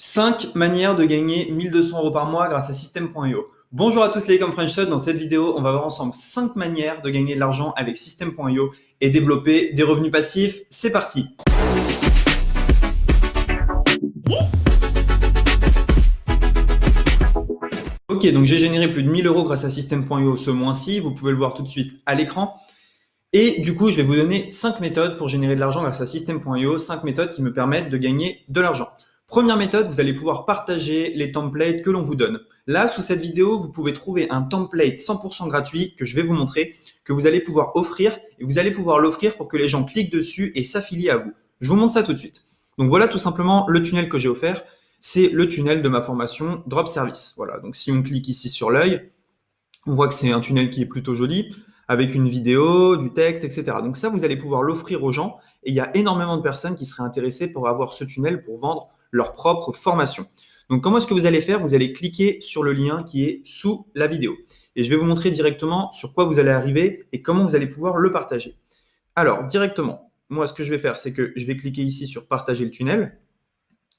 5 manières de gagner 1200 € par mois grâce à System.io. Bonjour à tous les comme French Shot. Dans cette vidéo, on va voir ensemble 5 manières de gagner de l'argent avec System.io et développer des revenus passifs. C'est parti. Ok, donc j'ai généré plus de 1000 € grâce à System.io ce mois-ci. Vous pouvez le voir tout de suite à l'écran. Et du coup, je vais vous donner 5 méthodes pour générer de l'argent grâce à System.io, 5 méthodes qui me permettent de gagner de l'argent. Première méthode, vous allez pouvoir partager les templates que l'on vous donne. Là, sous cette vidéo, vous pouvez trouver un template 100% gratuit que je vais vous montrer, que vous allez pouvoir offrir, et vous allez pouvoir l'offrir pour que les gens cliquent dessus et s'affilient à vous. Je vous montre ça tout de suite. Donc voilà tout simplement le tunnel que j'ai offert. C'est le tunnel de ma formation Drop Service. Voilà, donc si on clique ici sur l'œil, on voit que c'est un tunnel qui est plutôt joli, avec une vidéo, du texte, etc. Donc ça, vous allez pouvoir l'offrir aux gens, et il y a énormément de personnes qui seraient intéressées pour avoir ce tunnel pour vendre leur propre formation. Donc comment est-ce que vous allez faire? Vous allez cliquer sur le lien qui est sous la vidéo. Et je vais vous montrer directement sur quoi vous allez arriver et comment vous allez pouvoir le partager. Alors, directement, moi, ce que je vais faire, c'est que je vais cliquer ici sur partager le tunnel,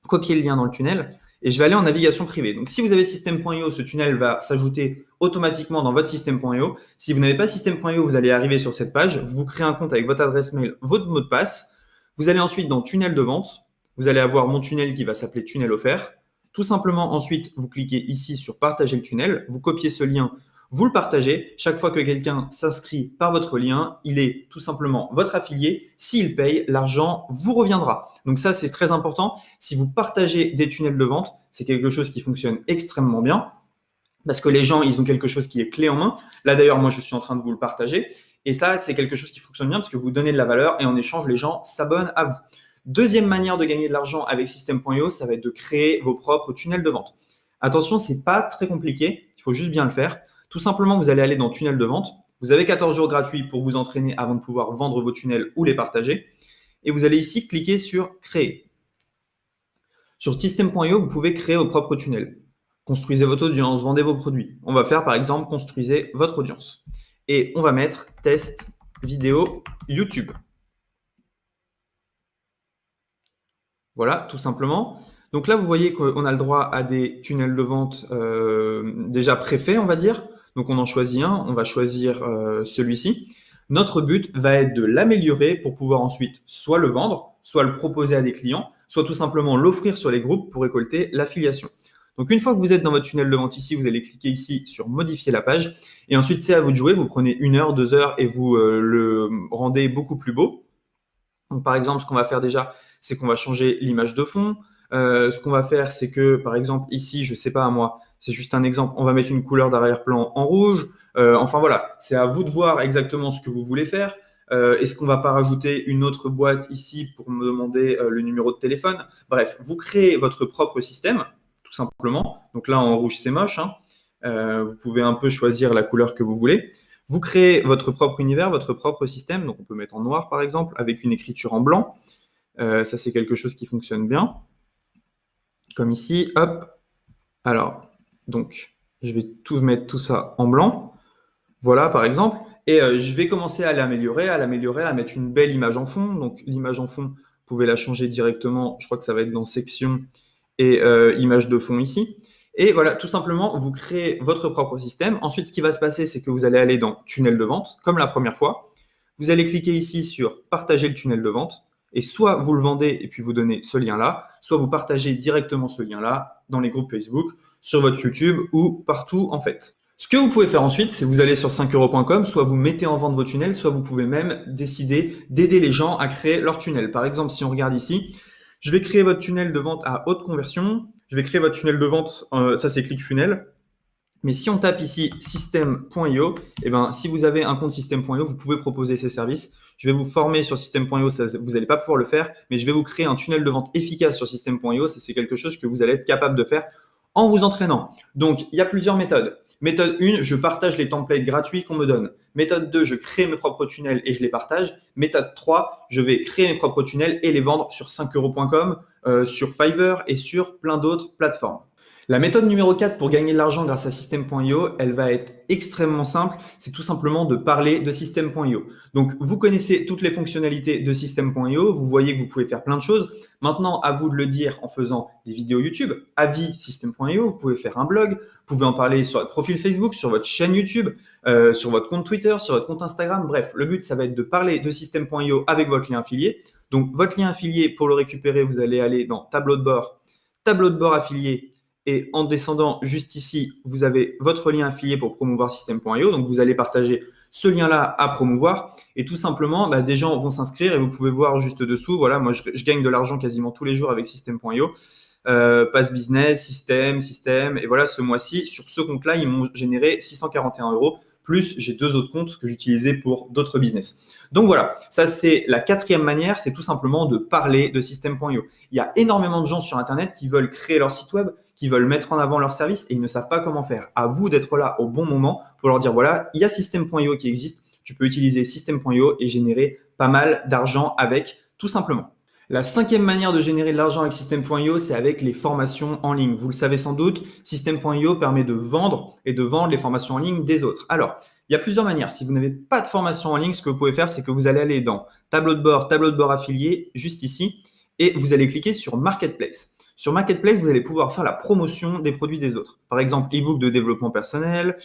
copier le lien dans le tunnel, et je vais aller en navigation privée. Donc, si vous avez System.io, ce tunnel va s'ajouter automatiquement dans votre System.io. Si vous n'avez pas System.io, vous allez arriver sur cette page, vous créez un compte avec votre adresse mail, votre mot de passe. Vous allez ensuite dans tunnel de vente. Vous allez avoir mon tunnel qui va s'appeler tunnel offert. Tout simplement, ensuite, vous cliquez ici sur partager le tunnel. Vous copiez ce lien, vous le partagez. Chaque fois que quelqu'un s'inscrit par votre lien, il est tout simplement votre affilié. S'il paye, l'argent vous reviendra. Donc ça, c'est très important. Si vous partagez des tunnels de vente, c'est quelque chose qui fonctionne extrêmement bien parce que les gens, ils ont quelque chose qui est clé en main. Là, d'ailleurs, moi, je suis en train de vous le partager. Et ça, c'est quelque chose qui fonctionne bien parce que vous donnez de la valeur et en échange, les gens s'abonnent à vous. Deuxième manière de gagner de l'argent avec System.io, ça va être de créer vos propres tunnels de vente. Attention, c'est pas très compliqué, il faut juste bien le faire. Tout simplement, vous allez aller dans tunnel de vente. Vous avez 14 jours gratuits pour vous entraîner avant de pouvoir vendre vos tunnels ou les partager. Et vous allez ici cliquer sur créer. Sur System.io, vous pouvez créer vos propres tunnels. Construisez votre audience, vendez vos produits. On va faire par exemple, construisez votre audience. Et on va mettre test vidéo YouTube. Voilà, tout simplement. Donc là, vous voyez qu'on a le droit à des tunnels de vente déjà préfaits, on va dire. Donc on en choisit un, on va choisir celui-ci. Notre but va être de l'améliorer pour pouvoir ensuite soit le vendre, soit le proposer à des clients, soit tout simplement l'offrir sur les groupes pour récolter l'affiliation. Donc une fois que vous êtes dans votre tunnel de vente ici, vous allez cliquer ici sur modifier la page. Et ensuite, c'est à vous de jouer. Vous prenez 1 heure, 2 heures et vous le rendez beaucoup plus beau. Donc par exemple, ce qu'on va faire déjà, c'est qu'on va changer l'image de fond. Ce qu'on va faire, c'est que, par exemple, ici, je ne sais pas moi, c'est juste un exemple, on va mettre une couleur d'arrière-plan en rouge. Enfin voilà, c'est à vous de voir exactement ce que vous voulez faire. Est-ce qu'on ne va pas rajouter une autre boîte ici pour me demander le numéro de téléphone? Bref, vous créez votre propre système, tout simplement. Donc là, en rouge, c'est moche, hein. Vous pouvez un peu choisir la couleur que vous voulez. Vous créez votre propre univers, votre propre système. Donc, on peut mettre en noir, par exemple, avec une écriture en blanc. Ça, c'est quelque chose qui fonctionne bien. Comme ici, hop. Alors, donc, je vais mettre tout ça en blanc. Voilà, par exemple. Et je vais commencer à l'améliorer, à mettre une belle image en fond. Donc, l'image en fond, vous pouvez la changer directement. Je crois que ça va être dans section et image de fond ici. Et voilà, tout simplement, vous créez votre propre système. Ensuite, ce qui va se passer, c'est que vous allez aller dans tunnel de vente, comme la première fois. Vous allez cliquer ici sur partager le tunnel de vente. Et soit vous le vendez et puis vous donnez ce lien-là, soit vous partagez directement ce lien-là dans les groupes Facebook, sur votre YouTube ou partout en fait. Ce que vous pouvez faire ensuite, c'est vous allez sur 5euros.com, soit vous mettez en vente vos tunnels, soit vous pouvez même décider d'aider les gens à créer leur tunnel. Par exemple, si on regarde ici, je vais créer votre tunnel de vente à haute conversion. Je vais créer votre tunnel de vente, ça c'est ClickFunnels. Mais si on tape ici System.io, eh ben, si vous avez un compte System.io, vous pouvez proposer ces services. Je vais vous former sur System.io, vous n'allez pas pouvoir le faire, mais je vais vous créer un tunnel de vente efficace sur System.io. C'est quelque chose que vous allez être capable de faire en vous entraînant. Donc, il y a plusieurs méthodes. Méthode 1, je partage les templates gratuits qu'on me donne. Méthode 2, je crée mes propres tunnels et je les partage. Méthode 3, je vais créer mes propres tunnels et les vendre sur 5euros.com, sur Fiverr et sur plein d'autres plateformes. La méthode numéro 4 pour gagner de l'argent grâce à System.io, elle va être extrêmement simple. C'est tout simplement de parler de System.io. Donc, vous connaissez toutes les fonctionnalités de System.io. Vous voyez que vous pouvez faire plein de choses. Maintenant, à vous de le dire en faisant des vidéos YouTube. Avis System.io, vous pouvez faire un blog. Vous pouvez en parler sur votre profil Facebook, sur votre chaîne YouTube, sur votre compte Twitter, sur votre compte Instagram. Bref, le but, ça va être de parler de System.io avec votre lien affilié. Donc, votre lien affilié, pour le récupérer, vous allez aller dans tableau de bord affilié. Et en descendant juste ici, vous avez votre lien affilié pour promouvoir System.io. Donc, vous allez partager ce lien-là à promouvoir. Et tout simplement, des gens vont s'inscrire et vous pouvez voir juste dessous. Voilà, moi, je gagne de l'argent quasiment tous les jours avec System.io. Pass Business, System. Et voilà, ce mois-ci, sur ce compte-là, ils m'ont généré 641 €. Plus, j'ai 2 autres comptes que j'utilisais pour d'autres business. Donc voilà, ça c'est la 4e manière, c'est tout simplement de parler de System.io. Il y a énormément de gens sur Internet qui veulent créer leur site web, qui veulent mettre en avant leur service et ils ne savent pas comment faire. À vous d'être là au bon moment pour leur dire voilà, il y a System.io qui existe, tu peux utiliser System.io et générer pas mal d'argent avec, tout simplement. La 5e manière de générer de l'argent avec System.io, c'est avec les formations en ligne. Vous le savez sans doute, System.io permet de vendre et de vendre les formations en ligne des autres. Alors, il y a plusieurs manières. Si vous n'avez pas de formation en ligne, ce que vous pouvez faire, c'est que vous allez aller dans tableau de bord affilié, juste ici, et vous allez cliquer sur Marketplace. Sur Marketplace, vous allez pouvoir faire la promotion des produits des autres. Par exemple, e-book de développement personnel,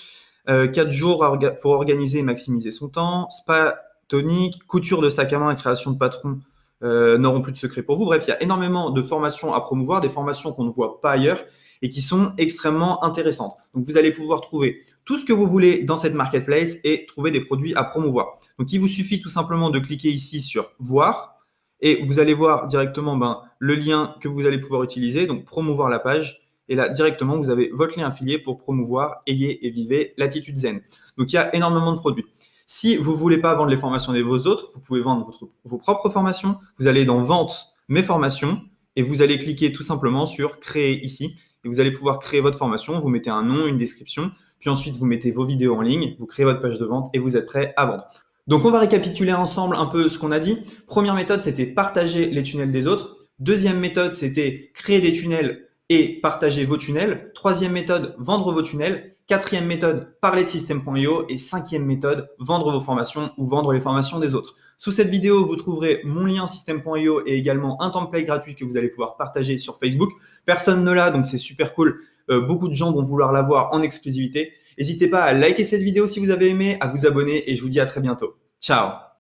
4 jours pour organiser et maximiser son temps, spa tonique, couture de sac à main et création de patron n'auront plus de secret pour vous. Bref, il y a énormément de formations à promouvoir, des formations qu'on ne voit pas ailleurs et qui sont extrêmement intéressantes. Donc, vous allez pouvoir trouver tout ce que vous voulez dans cette marketplace et trouver des produits à promouvoir. Donc, il vous suffit tout simplement de cliquer ici sur « Voir » et vous allez voir directement le lien que vous allez pouvoir utiliser, donc promouvoir la page. Et là, directement, vous avez votre lien affilié pour promouvoir, ayez et vivez l'attitude zen. Donc, il y a énormément de produits. Si vous ne voulez pas vendre les formations des vos autres, vous pouvez vendre vos propres formations. Vous allez dans Vente, mes formations, et vous allez cliquer tout simplement sur Créer ici. Et vous allez pouvoir créer votre formation. Vous mettez un nom, une description, puis ensuite vous mettez vos vidéos en ligne, vous créez votre page de vente et vous êtes prêt à vendre. Donc, on va récapituler ensemble un peu ce qu'on a dit. Première méthode, c'était partager les tunnels des autres. Deuxième méthode, c'était créer des tunnels et partager vos tunnels. Troisième méthode, vendre vos tunnels. Quatrième méthode, parler de System.io. Et 5e méthode, vendre vos formations ou vendre les formations des autres. Sous cette vidéo, vous trouverez mon lien System.io et également un template gratuit que vous allez pouvoir partager sur Facebook. Personne ne l'a, donc c'est super cool. Beaucoup de gens vont vouloir l'avoir en exclusivité. N'hésitez pas à liker cette vidéo si vous avez aimé, à vous abonner et je vous dis à très bientôt. Ciao!